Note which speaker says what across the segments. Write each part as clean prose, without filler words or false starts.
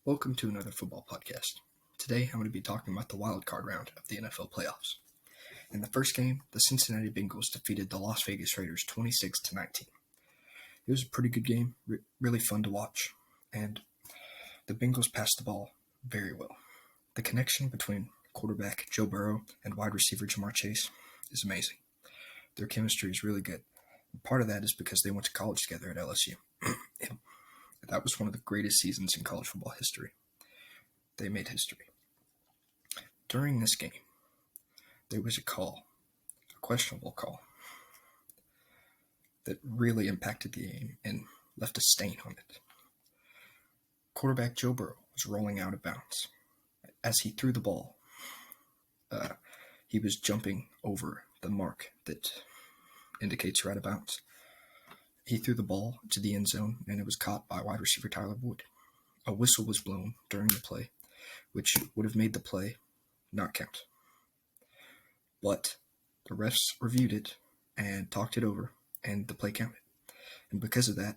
Speaker 1: Welcome to another football podcast. Today I'm going to be talking about the wild card round of the NFL playoffs. In the first game, the Cincinnati Bengals defeated the Las Vegas Raiders 26-19. It was a pretty good game, really fun to watch, and the Bengals passed the ball very well. The connection between quarterback Joe Burrow and wide receiver Ja'Marr Chase is amazing. Their chemistry is really good. Part of that is because they went to college together at LSU. That was one of the greatest seasons in college football history. They made history. During this game, there was a questionable call, that really impacted the game and left a stain on it. Quarterback Joe Burrow was rolling out of bounds. As he threw the ball, he was jumping over the mark that indicates you're out of bounds. He threw the ball to the end zone, and it was caught by wide receiver Tyler Boyd. A whistle was blown during the play, which would have made the play not count. But the refs reviewed it and talked it over, and the play counted. And because of that,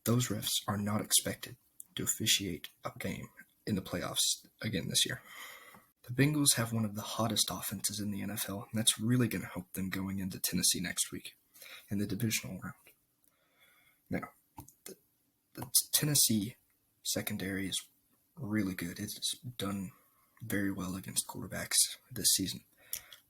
Speaker 1: those refs are not expected to officiate a game in the playoffs again this year. The Bengals have one of the hottest offenses in the NFL, and that's really going to help them going into Tennessee next week in the divisional round. Now, the Tennessee secondary is really good. It's done very well against quarterbacks this season.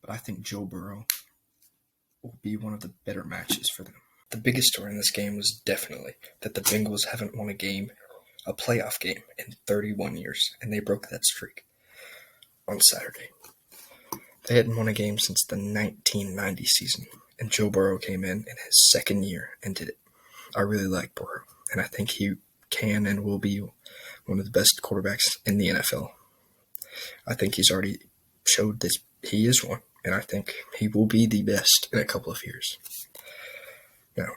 Speaker 1: But I think Joe Burrow will be one of the better matches for them. The biggest story in this game was definitely that the Bengals haven't won a playoff game, in 31 years, and they broke that streak on Saturday. They hadn't won a game since the 1990 season, and Joe Burrow came in his second year and did it. I really like Burrow, and I think he can and will be one of the best quarterbacks in the NFL. I think he's already showed that he is one, and I think he will be the best in a couple of years. Now,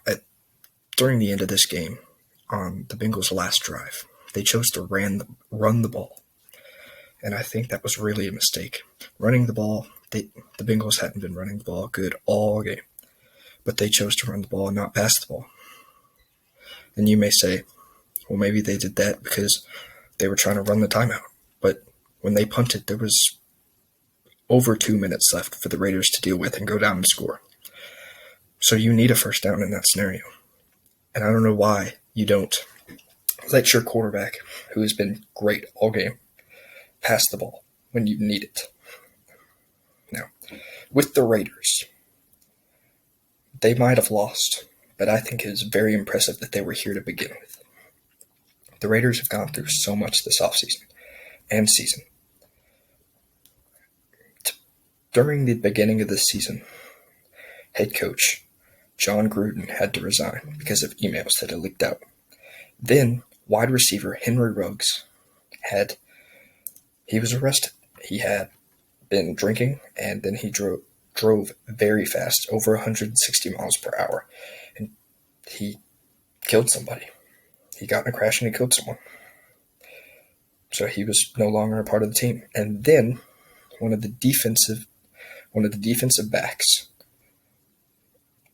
Speaker 1: during the end of this game, on the Bengals' last drive, they chose to run the ball, and I think that was really a mistake. Running the ball, the Bengals hadn't been running the ball good all game, but they chose to run the ball and not pass the ball. And you may say, well, maybe they did that because they were trying to run the timeout. But when they punted, there was over 2 minutes left for the Raiders to deal with and go down and score. So you need a first down in that scenario. And I don't know why you don't let your quarterback, who has been great all game, pass the ball when you need it. Now, with the Raiders, they might have lost, but I think it is very impressive that they were here to begin with. The Raiders have gone through so much this offseason and season. During the beginning of this season, head coach Jon Gruden had to resign because of emails that had leaked out. Then, wide receiver Henry Ruggs he was arrested. He had been drinking, and then he drove very fast, over 160 miles per hour, and he killed somebody. He got in a crash and he killed someone. So he was no longer a part of the team. And then one of the defensive backs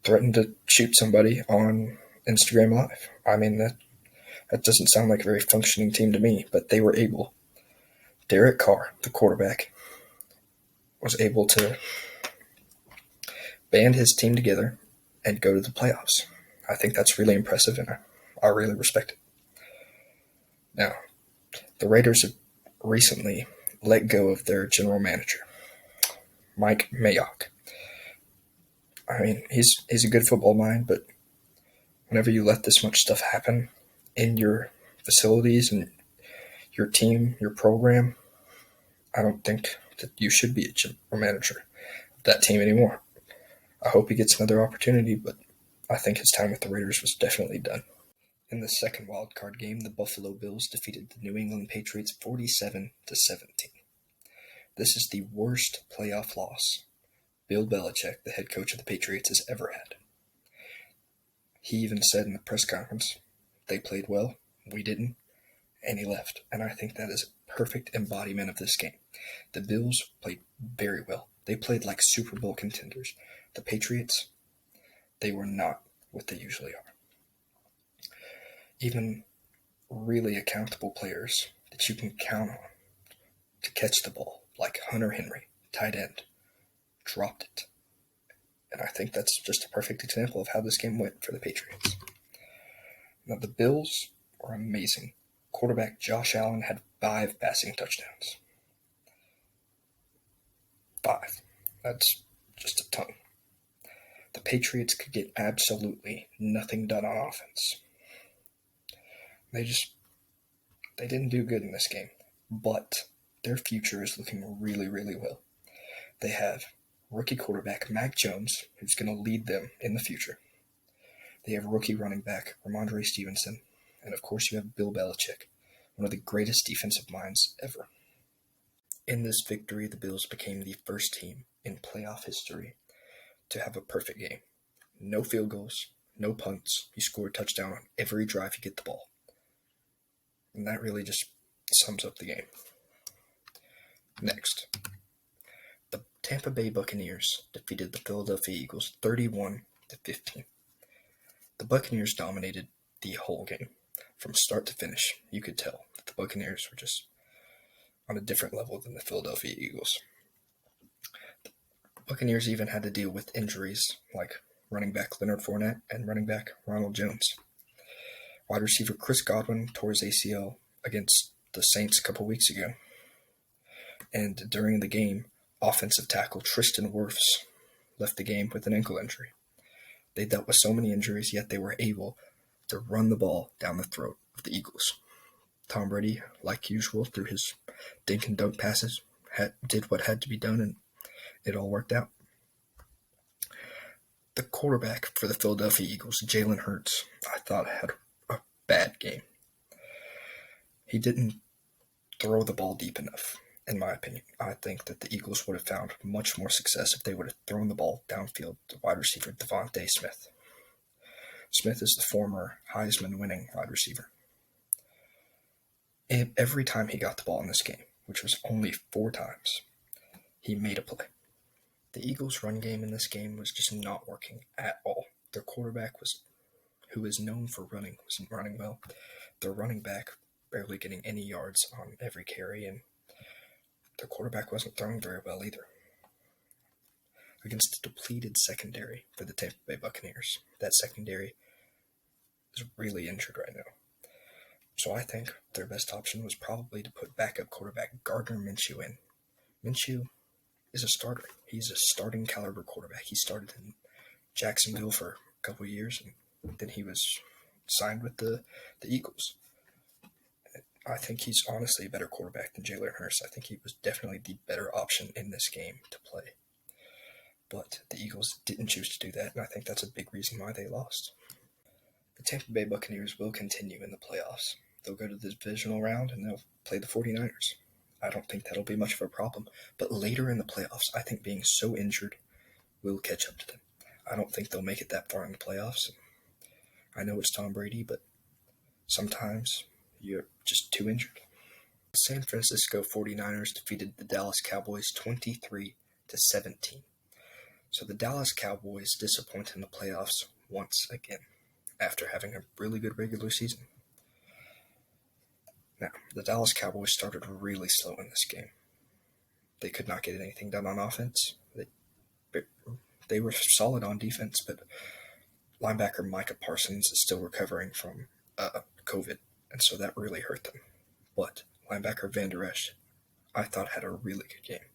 Speaker 1: threatened to shoot somebody on Instagram Live. I mean, that doesn't sound like a very functioning team to me, but they were able. Derek Carr, the quarterback, was able to band his team together and go to the playoffs. I think that's really impressive, and I really respect it. Now, the Raiders have recently let go of their general manager, Mike Mayock. I mean, he's a good football mind, but whenever you let this much stuff happen in your facilities and your team, your program, I don't think that you should be a general manager of that team anymore. I hope he gets another opportunity, but I think his time with the Raiders was definitely done. In the second wildcard game, the Buffalo Bills defeated the New England Patriots 47-17. This is the worst playoff loss Bill Belichick, the head coach of the Patriots, has ever had. He even said in the press conference, they played well, we didn't, and he left. And I think that is a perfect embodiment of this game. The Bills played very well. They played like Super Bowl contenders. The Patriots, they were not what they usually are. Even really accountable players that you can count on to catch the ball, like Hunter Henry, tight end, dropped it. And I think that's just a perfect example of how this game went for the Patriots. Now, the Bills were amazing. Quarterback Josh Allen had 5 passing touchdowns. 5. That's just a ton. The Patriots could get absolutely nothing done on offense. They didn't do good in this game, but their future is looking really, really well. They have rookie quarterback Mac Jones, who's going to lead them in the future. They have rookie running back Ramondre Stevenson, and of course you have Bill Belichick, one of the greatest defensive minds ever. In this victory, the Bills became the first team in playoff history to have a perfect game. No field goals, no punts. You score a touchdown on every drive you get the ball. And that really just sums up the game. Next, the Tampa Bay Buccaneers defeated the Philadelphia Eagles 31-15. The Buccaneers dominated the whole game. From start to finish, you could tell that the Buccaneers were just on a different level than the Philadelphia Eagles. The Buccaneers even had to deal with injuries like running back Leonard Fournette and running back Ronald Jones. Wide receiver Chris Godwin tore his ACL against the Saints a couple weeks ago. And during the game, offensive tackle Tristan Wirfs left the game with an ankle injury. They dealt with so many injuries, yet they were able to run the ball down the throat of the Eagles. Tom Brady, like usual, through his dink and dunk passes, did what had to be done, and it all worked out. The quarterback for the Philadelphia Eagles, Jalen Hurts, I thought had a bad game. He didn't throw the ball deep enough, in my opinion. I think that the Eagles would have found much more success if they would have thrown the ball downfield to wide receiver Devontae Smith. Smith is the former Heisman-winning wide receiver. Every time he got the ball in this game, which was only 4 times, he made a play. The Eagles' run game in this game was just not working at all. Their quarterback, who is known for running, wasn't running well. Their running back barely getting any yards on every carry, and their quarterback wasn't throwing very well either. Against the depleted secondary for the Tampa Bay Buccaneers, that secondary is really injured right now. So I think their best option was probably to put backup quarterback Gardner Minshew in. Minshew is a starter. He's a starting caliber quarterback. He started in Jacksonville for a couple of years, and then he was signed with the Eagles. I think he's honestly a better quarterback than Jalen Hurts. I think he was definitely the better option in this game to play. But the Eagles didn't choose to do that, and I think that's a big reason why they lost. The Tampa Bay Buccaneers will continue in the playoffs. They'll go to the divisional round, and they'll play the 49ers. I don't think that'll be much of a problem. But later in the playoffs, I think being so injured will catch up to them. I don't think they'll make it that far in the playoffs. I know it's Tom Brady, but sometimes you're just too injured. The San Francisco 49ers defeated the Dallas Cowboys 23-17. So the Dallas Cowboys disappoint in the playoffs once again, after having a really good regular season. Now, the Dallas Cowboys started really slow in this game. They could not get anything done on offense. They were solid on defense, but linebacker Micah Parsons is still recovering from COVID, and so that really hurt them. But linebacker Van Der Esch, I thought, had a really good game.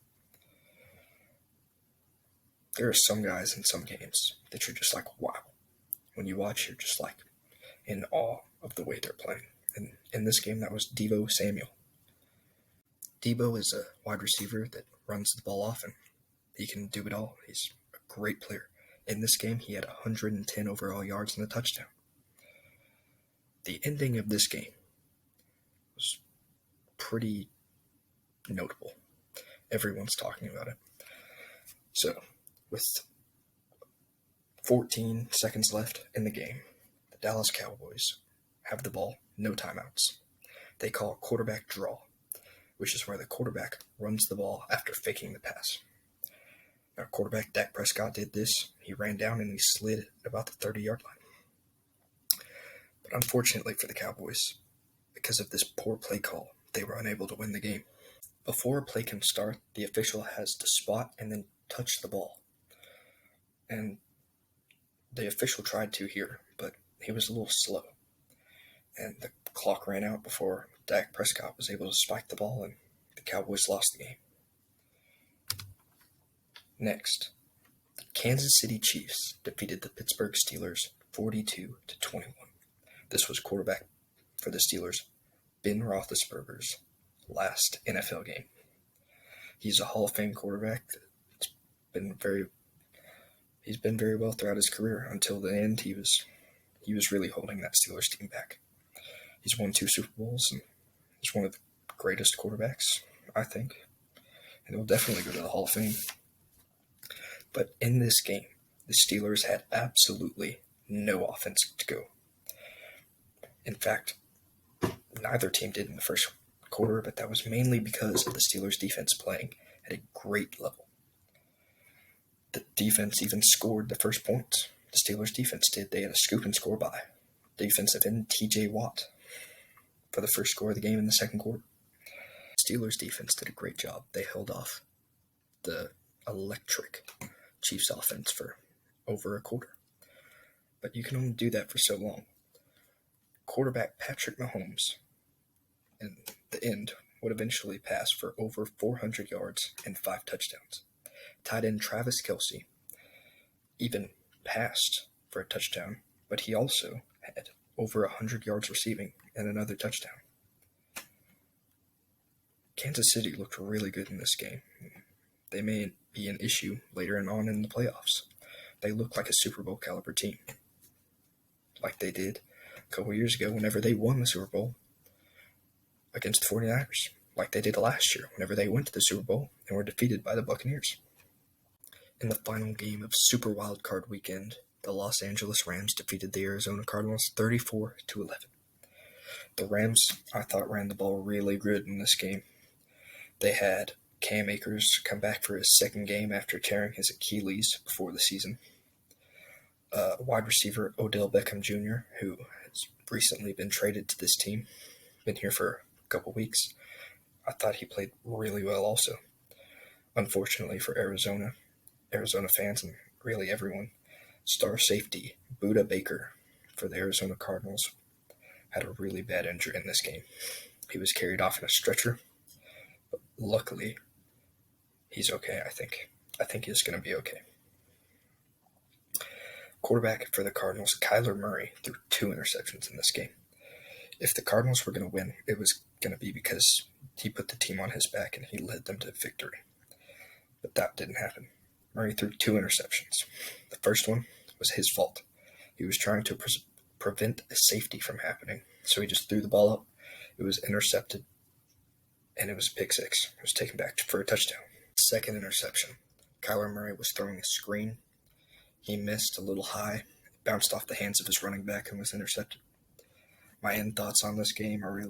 Speaker 1: There are some guys in some games that you're just like, wow. When you watch, you're just like in awe of the way they're playing. And in this game, that was Deebo Samuel. Deebo is a wide receiver that runs the ball often. He can do it all. He's a great player. In this game, he had 110 overall yards and a touchdown. The ending of this game was pretty notable. Everyone's talking about it. So, with 14 seconds left in the game, the Dallas Cowboys have the ball, no timeouts. They call a quarterback draw, which is where the quarterback runs the ball after faking the pass. Now, quarterback Dak Prescott did this. He ran down and he slid at about the 30-yard line. But unfortunately for the Cowboys, because of this poor play call, they were unable to win the game. Before a play can start, the official has to spot and then touch the ball. And the official tried to here, but he was a little slow. And the clock ran out before Dak Prescott was able to spike the ball, and the Cowboys lost the game. Next, the Kansas City Chiefs defeated the Pittsburgh Steelers 42-21. This was quarterback for the Steelers, Ben Roethlisberger's last NFL game. He's a Hall of Fame quarterback. He's been very well throughout his career. Until the end, he was really holding that Steelers team back. He's won 2 Super Bowls, and he's one of the greatest quarterbacks, I think. And he'll definitely go to the Hall of Fame. But in this game, the Steelers had absolutely no offense to go. In fact, neither team did in the first quarter, but that was mainly because of the Steelers' defense playing at a great level. The defense even scored the first points. The Steelers' defense did. They had a scoop and score by defensive end T.J. Watt for the first score of the game in the second quarter. The Steelers' defense did a great job. They held off the electric Chiefs offense for over a quarter. But you can only do that for so long. Quarterback Patrick Mahomes in the end would eventually pass for over 400 yards and 5 touchdowns. Tight end Travis Kelce even passed for a touchdown, but he also had over 100 yards receiving and another touchdown. Kansas City looked really good in this game. They may be an issue later on in the playoffs. They look like a Super Bowl caliber team, like they did a couple years ago whenever they won the Super Bowl against the 49ers, like they did last year whenever they went to the Super Bowl and were defeated by the Buccaneers. In the final game of Super Wild Card Weekend, the Los Angeles Rams defeated the Arizona Cardinals 34-11. The Rams, I thought, ran the ball really good in this game. They had Cam Akers come back for his second game after tearing his Achilles before the season. Wide receiver Odell Beckham Jr., who has recently been traded to this team, been here for a couple weeks. I thought he played really well also. Unfortunately for Arizona fans and really everyone, star safety Budda Baker for the Arizona Cardinals had a really bad injury in this game. He was carried off in a stretcher, but luckily he's okay, I think. I think he's going to be okay. Quarterback for the Cardinals, Kyler Murray, threw 2 interceptions in this game. If the Cardinals were going to win, it was going to be because he put the team on his back and he led them to victory. But that didn't happen. Murray threw 2 interceptions. The first one was his fault. He was trying to prevent a safety from happening, so he just threw the ball up. It was intercepted, and it was a pick six. It was taken back for a touchdown. Second interception. Kyler Murray was throwing a screen. He missed a little high, bounced off the hands of his running back, and was intercepted. My end thoughts on this game are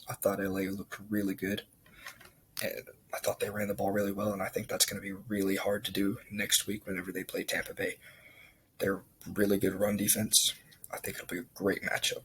Speaker 1: I thought LA looked really good, and I thought they ran the ball really well, and I think that's going to be really hard to do next week whenever they play Tampa Bay. They're really good run defense. I think it'll be a great matchup.